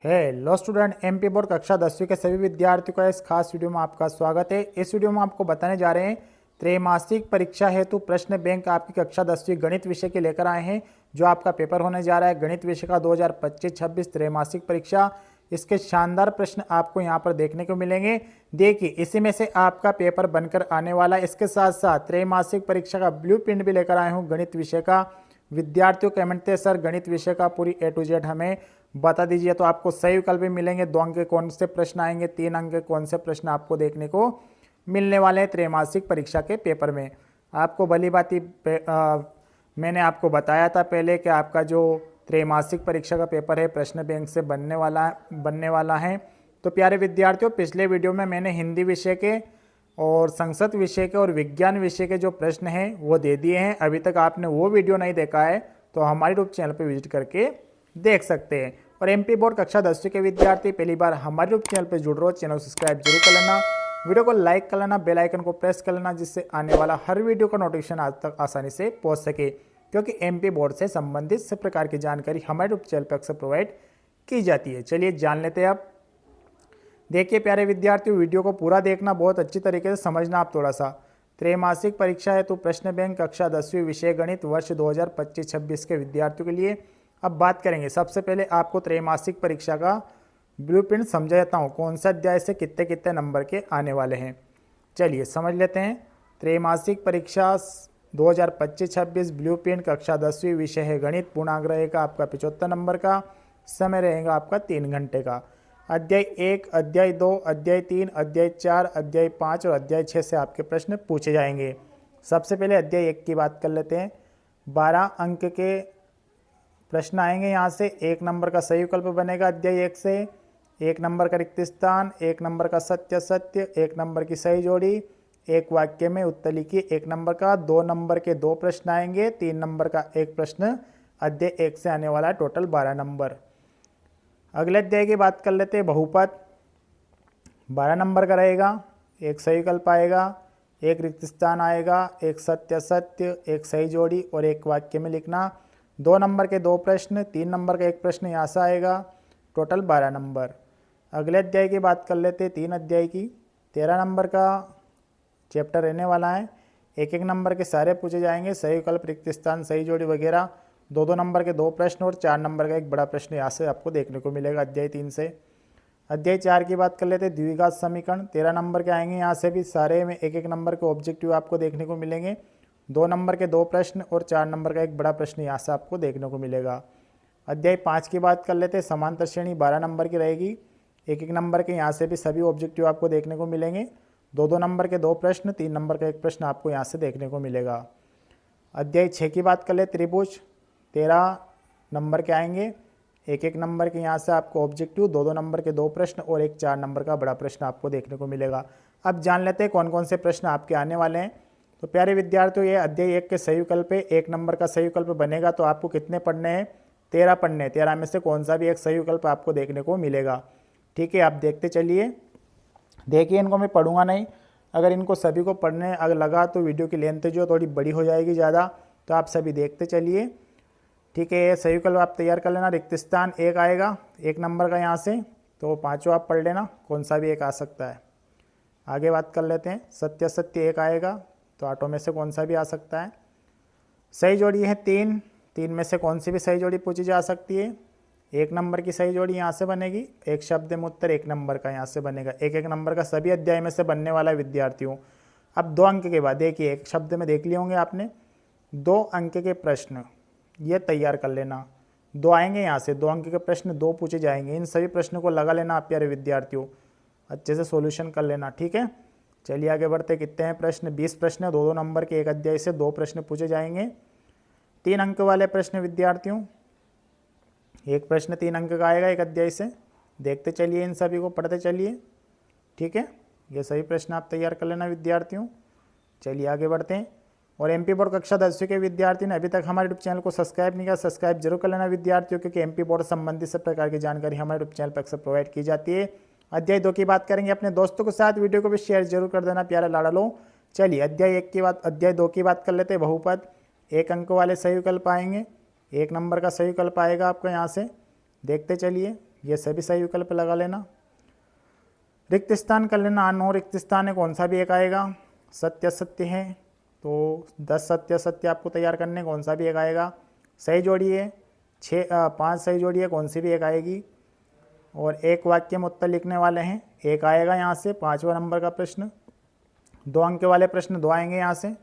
Hello student, MP board कक्षा 10वीं के सभी विद्यार्थियों का इस खास वीडियो में आपका स्वागत है। इस वीडियो में आपको बताने जा रहे हैं त्रैमासिक परीक्षा हेतु प्रश्न बैंक आपकी कक्षा 10वीं गणित विषय के लेकर आए हैं। जो आपका पेपर होने जा रहा है गणित विषय का 2025-26 त्रैमासिक परीक्षा। इसके शानदार प्रश्न आपको यहाँ पर देखने को मिलेंगे। देखिए, इसी में से आपका पेपर बनकर आने वाला है। इसके साथ साथ त्रैमासिक परीक्षा का ब्लूप्रिंट भी लेकर आए हूँ गणित विषय का। विद्यार्थियों कमेंट थे, सर गणित विषय का पूरी A to Z हमें बता दीजिए। तो आपको सही विकल्प भी मिलेंगे। 2 अंक के कौन से प्रश्न आएंगे, 3 अंक के कौन से प्रश्न आपको देखने को मिलने वाले हैं त्रैमासिक परीक्षा के पेपर में। आपको भली भांति मैंने आपको बताया था पहले कि आपका जो त्रैमासिक परीक्षा का पेपर है प्रश्न बैंक से बनने वाला है। तो प्यारे विद्यार्थियों, पिछले वीडियो में मैंने हिंदी विषय के और संस्कृत विषय के और विज्ञान विषय के जो प्रश्न हैं वो दे दिए हैं। अभी तक आपने वो वीडियो नहीं देखा है तो हमारे यूट्यूब चैनल पर विजिट करके देख सकते हैं। और एमपी बोर्ड कक्षा 10वीं के विद्यार्थी पहली बार हमारे यूट्यूब चैनल पर जुड़ रहे हो, चैनल सब्सक्राइब जरूर कर लेना, वीडियो को लाइक कर लेना, बेल आइकन को प्रेस कर लेना, जिससे आने वाला हर वीडियो का नोटिफिकेशन आज तक आसानी से पहुंच सके। क्योंकि एमपी बोर्ड से संबंधित सब प्रकार की जानकारी हमारे यूट्यूब चैनल पर अक्सर प्रोवाइड की जाती है। चलिए जान लेते हैं अब। देखिए प्यारे विद्यार्थियों, वीडियो को पूरा देखना, बहुत अच्छी तरीके से समझना आप थोड़ा सा। त्रैमासिक परीक्षा है तो प्रश्न बैंक कक्षा 10वीं विषय गणित वर्ष 2025-26 के विद्यार्थियों के लिए अब बात करेंगे। सबसे पहले आपको त्रैमासिक परीक्षा का ब्लूप्रिंट समझा जाता हूँ, कौन सा अध्याय से कितने कितने नंबर के आने वाले हैं। चलिए समझ लेते हैं। त्रैमासिक परीक्षा 2025-26 ब्लूप्रिंट कक्षा 10वीं विषय है गणित। पूर्णांक रहेगा आपका 75 नंबर का, समय रहेगा आपका 3 घंटे का। अध्याय 1, अध्याय 2, अध्याय 3, अध्याय 4, अध्याय 5 और अध्याय 6 से आपके प्रश्न पूछे जाएंगे। सबसे पहले अध्याय 1 की बात कर लेते हैं। 12 अंक के प्रश्न आएंगे यहाँ से। 1 नंबर का सही विकल्प बनेगा अध्याय 1 से। 1 नंबर का रिक्त स्थान, 1 नंबर का सत्य सत्य, 1 नंबर की सही जोड़ी, 1 वाक्य में उत्तर लिखिए 1 नंबर का। 2 नंबर के 2 प्रश्न आएंगे, 3 नंबर का 1 प्रश्न अध्याय 1 से आने वाला है, टोटल 12 नंबर। अगले अध्याय की बात कर लेते हैं। बहुपद 12 नंबर का रहेगा। 1 सही विकल्प आएगा, 1 रिक्त स्थान आएगा, 1 सत्य सत्य, 1 सही जोड़ी और 1 वाक्य में लिखना। 2 नंबर के 2 प्रश्न, 3 नंबर का 1 प्रश्न यहाँ से आएगा, टोटल 12 नंबर। अगले अध्याय की बात कर लेते हैं। 3 अध्याय की 13 नंबर का चैप्टर रहने वाला है। 1-1 नंबर के सारे पूछे जाएंगे, सही विकल्प, रिक्त स्थान, सही जोड़ी वगैरह। 2-2 नंबर के 2 प्रश्न और 4 नंबर का 1 बड़ा प्रश्न यहाँ से आपको देखने को मिलेगा अध्याय 3 से। अध्याय 4 की बात कर लेते हैं। द्विघात समीकरण 13 नंबर के आएंगे, यहाँ से भी सारे में 1-1 नंबर के ऑब्जेक्टिव आपको देखने को मिलेंगे। 2 नंबर के 2 प्रश्न और 4 नंबर का 1 बड़ा प्रश्न यहाँ से आपको देखने को मिलेगा। अध्याय 5 की बात कर लेते हैं। समांतर श्रेणी 12 नंबर की रहेगी। 1-1 नंबर के यहाँ से भी सभी ऑब्जेक्टिव आपको देखने को मिलेंगे। 2-2 नंबर के 2 प्रश्न, 3 नंबर का 1 प्रश्न आपको यहाँ से देखने को मिलेगा। अध्याय 6 की बात कर ले। त्रिभुज 13 नंबर के आएंगे। 1-1 नंबर के यहाँ से आपको ऑब्जेक्टिव, 2-2 नंबर के 2 प्रश्न और 1 4 नंबर का बड़ा प्रश्न आपको देखने को मिलेगा। अब जान लेते हैं कौन कौन से प्रश्न आपके आने वाले हैं। तो प्यारे विद्यार्थियों, ये अध्याय 1 के सही विकल्प है। 1 नंबर का सही विकल्प बनेगा तो आपको कितने पढ़ने हैं? 13 पढ़ने हैं। 13 में से कौन सा भी एक सही विकल्प आपको देखने को मिलेगा। ठीक है, आप देखते चलिए। देखिए, इनको मैं पढ़ूंगा नहीं, अगर इनको सभी को पढ़ने अगर लगा तो वीडियो की लेंथ जो थोड़ी बड़ी हो जाएगी ज़्यादा, तो आप सभी देखते चलिए। ठीक है, ये सही विकल्प आप तैयार कर लेना। रिक्त स्थान 1 आएगा 1 नंबर का यहाँ से, तो 5 आप पढ़ लेना, कौन सा भी एक आ सकता है। आगे बात कर लेते हैं। सत्य सत्य 1 आएगा, तो आठों में से कौन सा भी आ सकता है। सही जोड़ी है 3, 3 में से कौन सी भी सही जोड़ी पूछी जा सकती है। 1 नंबर की सही जोड़ी यहाँ से बनेगी। 1 शब्द में उत्तर 1 नंबर का यहाँ से बनेगा। 1-1 नंबर का सभी अध्याय में से बनने वाला है विद्यार्थियों। अब 2 अंक के बाद देखिए, 1 शब्द में देख लिए होंगे आपने। 2 अंक के प्रश्न ये तैयार कर लेना। 2 आएंगे यहाँ से, 2 अंक के प्रश्न 2 पूछे जाएंगे। इन सभी प्रश्नों को लगा लेना आप प्यारे विद्यार्थियों, अच्छे से सॉल्यूशन कर लेना। ठीक है, चलिए आगे बढ़ते। कितने हैं प्रश्न? 20 प्रश्न, 2-2 नंबर के 1 अध्याय से 2 प्रश्न पूछे जाएंगे। 3 अंक वाले प्रश्न विद्यार्थियों, 1 प्रश्न 3 अंक का आएगा 1 अध्याय से। देखते चलिए, इन सभी को पढ़ते चलिए। ठीक है, ये सभी प्रश्न आप तैयार कर लेना विद्यार्थियों। चलिए आगे बढ़ते हैं। और एमपी बोर्ड कक्षा 10वीं के विद्यार्थी ने अभी तक हमारे यूट्यूब चैनल को सब्सक्राइब नहीं किया, सब्सक्राइब जरूर कर लेना विद्यार्थियों, क्योंकि एमपी बोर्ड संबंधित सब प्रकार की जानकारी हमारे यूट्यूब चैनल पर अक्सर प्रोवाइड की जाती है। अध्याय 2 की बात करेंगे। अपने दोस्तों के साथ वीडियो को भी शेयर जरूर कर देना प्यारा लाड़ा लो। चलिए अध्याय 1 की बात, अध्याय 2 की बात कर लेते हैं। बहुपद 1 अंक वाले सही विकल्प आएंगे। 1 नंबर का सही विकल्प आएगा आपका यहाँ से, देखते चलिए। ये सभी सही विकल्प लगा लेना। रिक्त स्थान कर लेना, 9 रिक्त स्थान है, कौन सा भी एक आएगा। सत्य असत्य है तो 10 सत्य असत्य आपको तैयार करने, कौन सा भी एक आएगा। सही जोड़ी है 5 सही जोड़ी है, कौन सी भी एक आएगी। और एक वाक्य में उत्तर लिखने वाले हैं, एक आएगा यहाँ से 5वां नंबर का प्रश्न। 2 अंक वाले प्रश्न 2 आएंगे यहाँ से,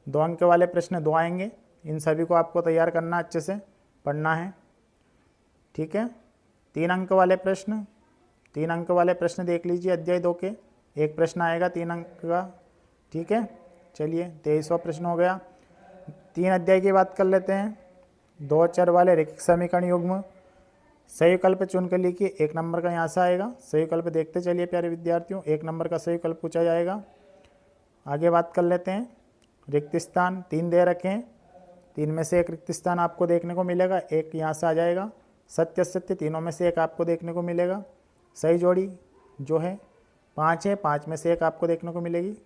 2 अंक वाले प्रश्न 2 आएंगे। इन सभी को आपको तैयार करना, अच्छे से पढ़ना है, ठीक है। 3 अंक वाले प्रश्न, 3 अंक वाले प्रश्न देख लीजिए अध्याय 2 के, एक प्रश्न आएगा 3 अंक का, ठीक है। चलिए 23वां प्रश्न हो गया। 3 अध्याय की बात कर लेते हैं। 2 चर वाले रैखिक समीकरण युग्म, सही विकल्प चुन कर लिखिए, 1 नंबर का यहाँ से आएगा। सही विकल्प देखते चलिए प्यारे विद्यार्थियों, 1 नंबर का सही विकल्प पूछा जाएगा। आगे बात कर लेते हैं। रिक्त स्थान 3 दे रखे हैं, 3 में से एक रिक्त स्थान आपको देखने को मिलेगा, एक यहाँ से आ जाएगा। सत्य सत्य तीनों में से एक आपको देखने को मिलेगा। सही जोड़ी जो है 5 है, 5 में से एक आपको देखने को मिलेगी।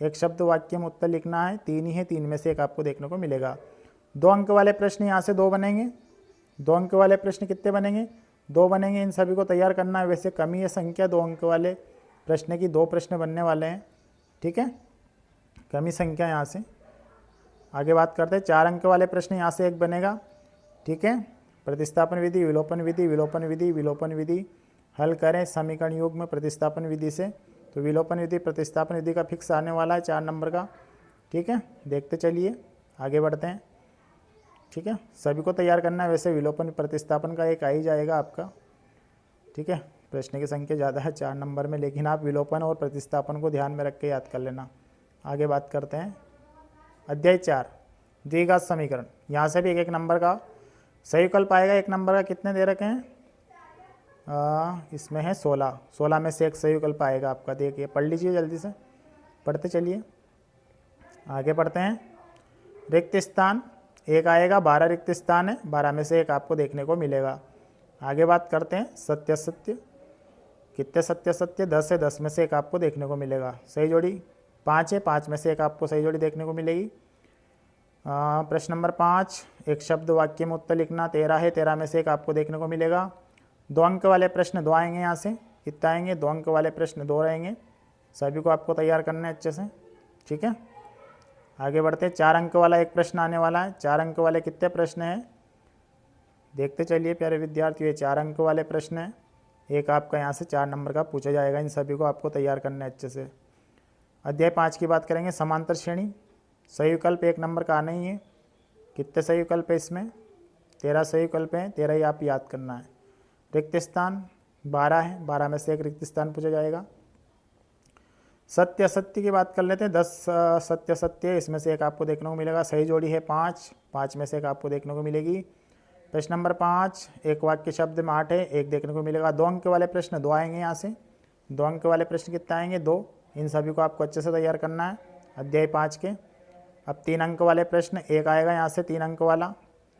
एक शब्द वाक्य में उत्तर लिखना है, 3 ही है, 3 में से एक आपको देखने को मिलेगा। 2 अंक वाले प्रश्न यहाँ से 2 बनेंगे। 2 अंक वाले प्रश्न कितने बनेंगे, 2 बनेंगे। इन सभी को तैयार करना है। वैसे कमी है संख्या 2 अंक वाले प्रश्न की, 2 प्रश्न बनने वाले हैं, ठीक है, कमी संख्या यहाँ से। आगे बात करते हैं। 4 अंक वाले प्रश्न यहाँ से एक बनेगा, ठीक है। प्रतिस्थापन विधि, विलोपन विधि, विलोपन विधि, विलोपन विधि हल करें समीकरण युग्म में प्रतिस्थापन विधि से। तो विलोपन विधि प्रतिस्थापन विधि का फिक्स आने वाला है 4 नंबर का, ठीक है। देखते चलिए, आगे बढ़ते हैं, ठीक है। सभी को तैयार करना है। वैसे विलोपन प्रतिस्थापन का एक आ ही जाएगा आपका, ठीक है। प्रश्न की संख्या ज़्यादा है 4 नंबर में, लेकिन आप विलोपन और प्रतिस्थापन को ध्यान में रख के याद कर लेना। आगे बात करते हैं। अध्याय 4 द्विघात समीकरण, यहाँ से भी एक नंबर का सही विकल्प आएगा। 1 नंबर का कितने दे रखे हैं, इसमें है 16, 16 में से एक सही विकल्प आएगा आपका। देखिए पढ़ लीजिए, जल्दी से पढ़ते चलिए, आगे बढ़ते हैं। रिक्त स्थान एक आएगा, 12 रिक्त स्थान है, 12 में से एक आपको देखने को मिलेगा। आगे बात करते हैं। सत्य सत्य, कितने सत्य सत्य 10 है, 10 में से एक आपको देखने को मिलेगा। सही जोड़ी 5 है, 5 में से एक आपको सही जोड़ी देखने को मिलेगी। प्रश्न नंबर 5, एक शब्द वाक्य में उत्तर लिखना, 13 है, 13 में से एक आपको देखने को मिलेगा। 2 अंक वाले प्रश्न 2 आएंगे यहाँ से, कितना आएंगे, 2 अंक वाले प्रश्न 2 रहेंगे। सभी को आपको तैयार करना है अच्छे से, ठीक है। आगे बढ़ते हैं। 4 अंक वाला एक प्रश्न आने वाला है। 4 अंक वाले कितने प्रश्न हैं, देखते चलिए प्यारे विद्यार्थियों। 4 अंक वाले प्रश्न हैं, एक आपका यहाँ से 4 नंबर का पूछा जाएगा। इन सभी को आपको तैयार करना है अच्छे से। अध्याय 5 की बात करेंगे। समांतर श्रेणी, सही विकल्प 1 नंबर का आना ही है। कितने सही विकल्प है इसमें, 13 सही विकल्प हैं, 13 ही आप याद करना है। रिक्त स्थान 12 है, 12 में से एक रिक्त स्थान पूछा जाएगा। सत्य असत्य की बात कर लेते हैं। 10 सत्य असत्य, इसमें से एक आपको देखने को मिलेगा। सही जोड़ी है 5, 5 में से एक आपको देखने को मिलेगी। प्रश्न नंबर 5, एक वाक्य शब्द में 8 है, एक देखने को मिलेगा। 2 अंक वाले प्रश्न 2 आएंगे यहाँ से। 2 अंक वाले प्रश्न कितने आएंगे, 2। इन सभी को आपको अच्छे से तैयार करना है अध्याय 5 के। अब 3 अंक वाले प्रश्न एक आएगा यहाँ से, 3 अंक वाला।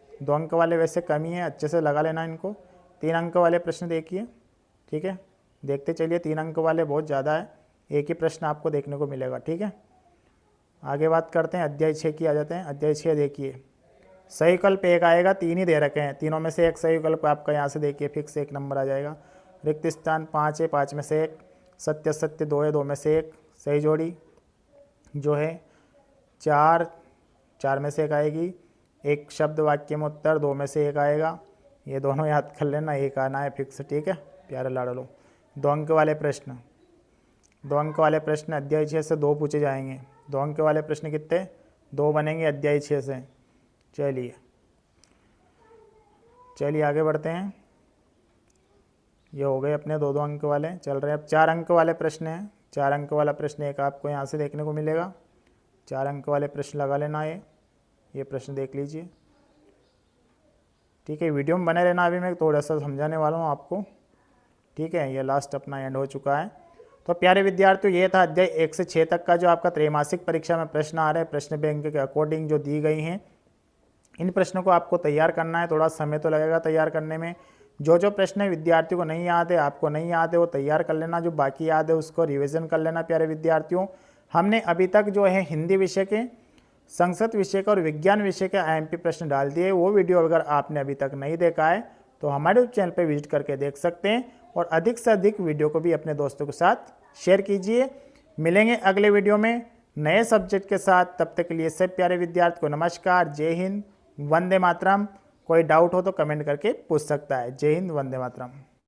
2 अंक वाले वैसे कमी है, अच्छे से लगा लेना इनको। 3 अंक वाले प्रश्न देखिए, ठीक है, देखते चलिए। 3 अंक वाले बहुत ज़्यादा है, एक ही प्रश्न आपको देखने को मिलेगा, ठीक है। आगे बात करते हैं। अध्याय 6 की आ जाते हैं। अध्याय 6 देखिए, सही विकल्प एक आएगा, 3 ही दे रखे हैं, तीनों में से एक सही विकल्प आपका यहाँ से देखिए फिक्स 1 नंबर आ जाएगा। रिक्त स्थान 5 है, 5 में से एक। सत्य सत्य 2 है, 2 में से एक। सही जोड़ी जो है 4, 4 में से एक आएगी। एक शब्द वाक्य में उत्तर 2 में से एक आएगा। ये दोनों याद कर लेना, एक आना है फिक्स, ठीक है प्यारे लाडलो। 2 अंक वाले प्रश्न, 2 अंक वाले प्रश्न अध्याय 6 से 2 पूछे जाएंगे। 2 अंक वाले प्रश्न कितने, 2 बनेंगे अध्याय 6 से। चलिए आगे बढ़ते हैं। ये हो गए अपने 2-2 अंक वाले, चल रहे हैं। अब 4 अंक वाले प्रश्न हैं। 4 अंक वाला प्रश्न एक आपको यहाँ से देखने को मिलेगा। 4 अंक वाले प्रश्न लगा लेना। ये प्रश्न देख लीजिए, ठीक है। वीडियो में बने रहना, अभी मैं थोड़ा सा समझाने वाला हूँ आपको, ठीक है। ये लास्ट अपना एंड हो चुका है। तो प्यारे विद्यार्थियों, ये था अध्याय 1 से 6 तक का जो आपका त्रैमासिक परीक्षा में प्रश्न आ रहे हैं, प्रश्न बैंक के अकॉर्डिंग जो दी गई हैं। इन प्रश्नों को आपको तैयार करना है, थोड़ा समय तो लगेगा तैयार करने में। जो जो प्रश्न विद्यार्थियों को नहीं याद है, आपको नहीं याद है, वो तैयार कर लेना। जो बाकी याद है उसको रिवीजन कर लेना प्यारे विद्यार्थियों। हमने अभी तक जो है हिंदी विषय के, संस्कृत विषय के और विज्ञान विषय के IMP प्रश्न डाल दिए। वो वीडियो अगर आपने अभी तक नहीं देखा है तो हमारे चैनल पर विजिट करके देख सकते हैं और अधिक से अधिक वीडियो को भी अपने दोस्तों के साथ शेयर कीजिए। मिलेंगे अगले वीडियो में नए सब्जेक्ट के साथ। तब तक के लिए सब प्यारे विद्यार्थी को नमस्कार, जय हिंद, वंदे मातरम। कोई डाउट हो तो कमेंट करके पूछ सकता है। जय हिंद, वंदे मातरम।